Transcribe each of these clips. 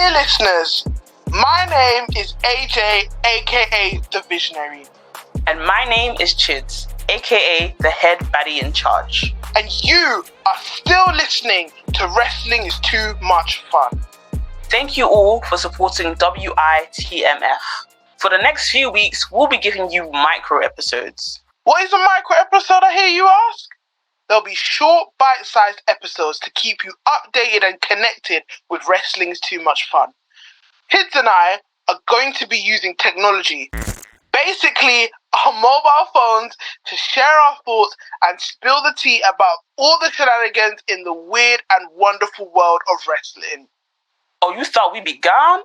Dear listeners, my name is AJ, aka The Visionary. And my name is Chidz, aka the head baddie in charge. And you are still listening to Wrestling is Too Much Fun. Thank you all for supporting WITMF. For the next few weeks, we'll be giving you micro episodes. What is a micro episode, I hear you ask? There'll be short, bite-sized episodes to keep you updated and connected with Wrestling is Too Much Fun. Chidz and I are going to be using technology, basically our mobile phones, to share our thoughts and spill the tea about all the shenanigans in the weird and wonderful world of wrestling. Oh, you thought we'd be gone?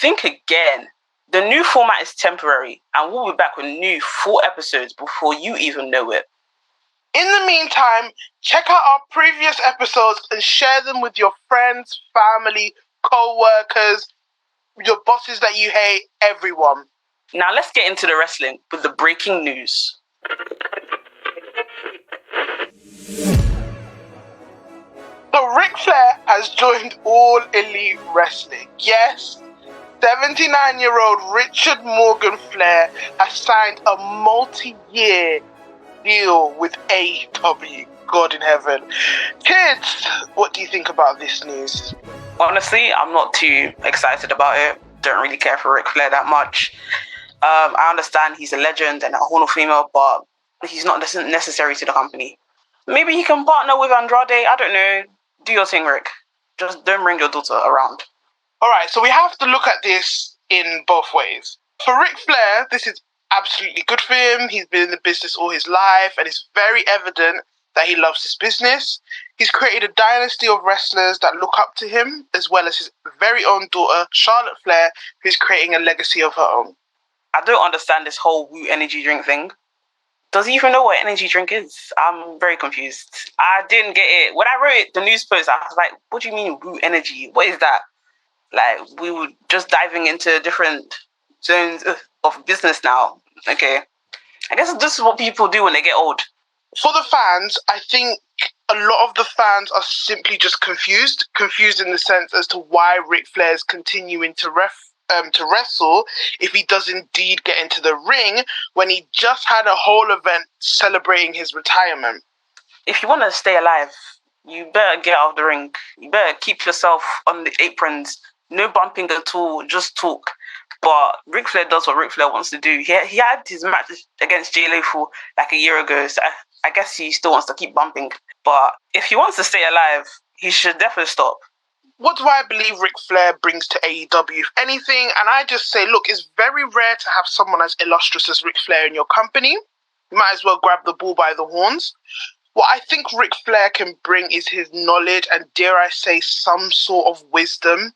Think again. The new format is temporary, and we'll be back with new full episodes before you even know it. In the meantime, check out our previous episodes and share them with your friends, family, co-workers, your bosses that you hate, everyone. Now let's get into the wrestling with the breaking news. So Ric Flair has joined All Elite Wrestling. Yes, 79-year-old Richard Morgan Flair has signed a multi-year deal with AEW. God in heaven. Kids, what do you think about this news? Honestly, I'm not too excited about it. Don't really care for Ric Flair that much. I understand he's a legend and a Hall of Famer, but he's not necessary to the company. Maybe he can partner with Andrade. I don't know. Do your thing, Rick. Just don't bring your daughter around. All right, so we have to look at this in both ways. For Ric Flair, this is absolutely good for him. He's been in the business all his life, and it's very evident that he loves his business. He's created a dynasty of wrestlers that look up to him, as well as his very own daughter, Charlotte Flair, who's creating a legacy of her own. I don't understand this whole Woo energy drink thing. Does he even know what energy drink is? I'm very confused. I didn't get it. When I wrote the news post, I was like, what do you mean Woo energy? What is that? Like, we were just diving into different zones of business now. Okay. I guess this is what people do when they get old. For the fans, I think a lot of the fans are simply just confused in the sense as to why Ric Flair is continuing to wrestle if he does indeed get into the ring when he just had a whole event celebrating his retirement. If you want to stay alive, you better get out of the ring. You better keep yourself on the aprons. No bumping at all, just talk. But Ric Flair does what Ric Flair wants to do. He had his match against Jay Lethal like a year ago, so I guess he still wants to keep bumping. But if he wants to stay alive, he should definitely stop. What do I believe Ric Flair brings to AEW, if anything? And I just say, look, it's very rare to have someone as illustrious as Ric Flair in your company. You might as well grab the bull by the horns. What I think Ric Flair can bring is his knowledge and, dare I say, some sort of wisdom.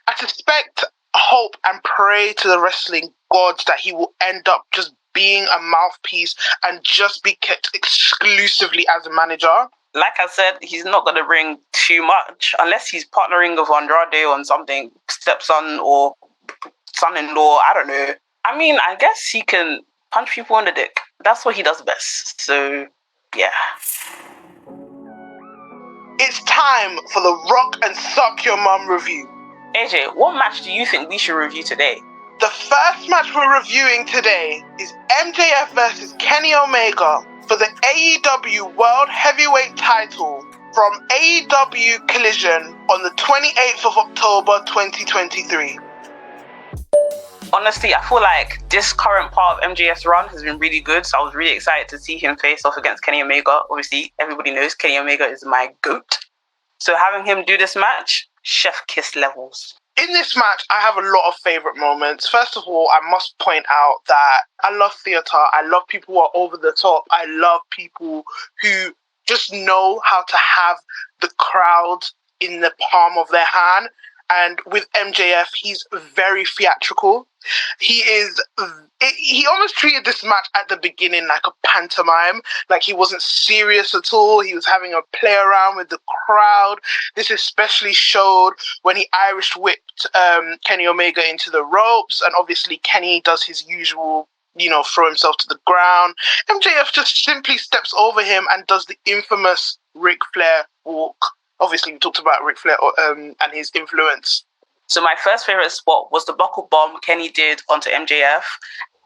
I suspect, hope and pray to the wrestling gods that he will end up just being a mouthpiece and just be kept exclusively as a manager. Like I said, he's not going to bring too much unless he's partnering with Andrade on something, stepson or son-in-law, I don't know. I mean, I guess he can punch people in the dick. That's what he does best. So, yeah. It's time for the Rock and Suck Your Mum review. AJ, what match do you think we should review today? The first match we're reviewing today is MJF vs Kenny Omega for the AEW World Heavyweight title from AEW Collision on the 28th of October 2023. Honestly, I feel like this current part of MJF's run has been really good, so I was really excited to see him face off against Kenny Omega. Obviously, everybody knows Kenny Omega is my GOAT. So having him do this match, chef kiss levels. In this match, I have a lot of favourite moments. First of all, I must point out that I love theatre. I love people who are over the top. I love people who just know how to have the crowd in the palm of their hand. And with MJF, he's very theatrical. He almost treated this match at the beginning like a pantomime, like he wasn't serious at all. He was having a play around with the crowd. This especially showed when he Irish whipped Kenny Omega into the ropes, and obviously Kenny does his usual, throw himself to the ground. MJF just simply steps over him and does the infamous Ric Flair walk. Obviously, we talked about Ric Flair and his influence So my first favorite spot was the buckle bomb Kenny did onto MJF,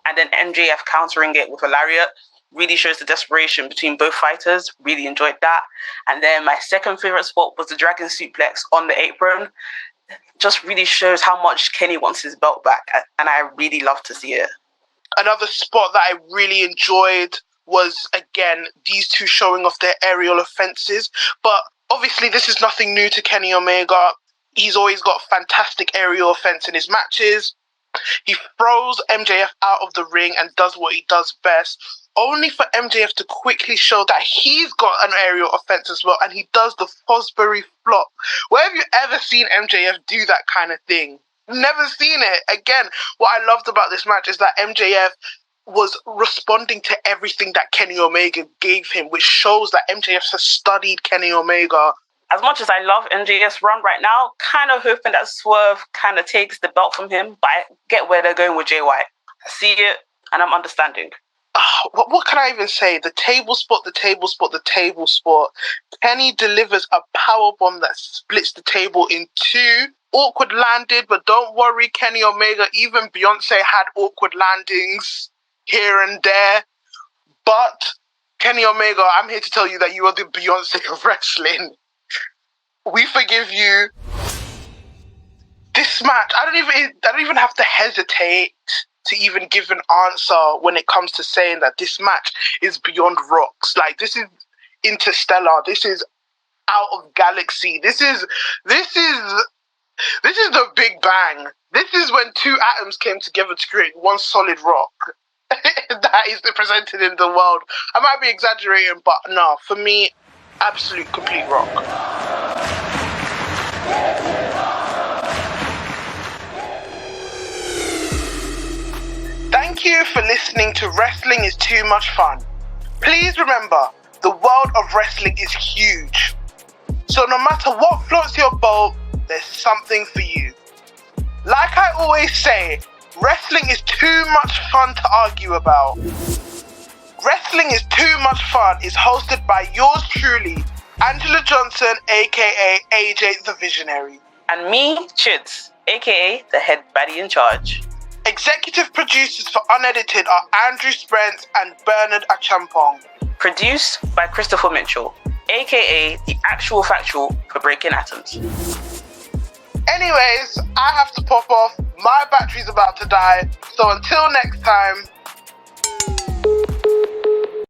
and then MJF countering it with a lariat. Really shows the desperation between both fighters. Really enjoyed that. And then my second favorite spot was the dragon suplex on the apron. Just really shows how much Kenny wants his belt back, and I really love to see it. Another spot that I really enjoyed was, again, these two showing off their aerial offenses. But obviously, this is nothing new to Kenny Omega. He's always got fantastic aerial offense in his matches. He throws MJF out of the ring and does what he does best, only for MJF to quickly show that he's got an aerial offense as well, and he does the Fosbury flop. Where have you ever seen MJF do that kind of thing? Never seen it. Again, what I loved about this match is that MJF was responding to everything that Kenny Omega gave him, which shows that MJF has studied Kenny Omega. As much as I love MJF's run right now, kind of hoping that Swerve kind of takes the belt from him, but I get where they're going with Jay White. I see it, and I'm understanding. What can I even say? The table spot. Kenny delivers a powerbomb that splits the table in two. Awkward landed, but don't worry, Kenny Omega, even Beyonce had awkward landings here and there. But Kenny Omega, I'm here to tell you that you are the Beyonce of wrestling. We forgive you. This match, I don't even have to hesitate to even give an answer when it comes to saying that this match is beyond rocks. Like, this is interstellar. This is out of galaxy. This is the Big Bang. This is when two atoms came together to create one solid rock that is presented in the world. I might be exaggerating, but no, for me, absolute complete rock. Thank you for listening to Wrestling is Too Much Fun. Please remember, the world of wrestling is huge. So no matter what floats your boat, there's something for you. Like I always say, wrestling is too much fun to argue about. Wrestling is Too Much Fun is hosted by yours truly, Angela Johnson, aka AJ the Visionary. And me, Chidz, aka the head baddie in charge. Executive producers for Unedited are Andrew Spence and Bernard Achampong. Produced by Christopher Mitchell, aka the actual factual for Breaking Atoms. Anyways, I have to pop off. My battery's about to die. So until next time,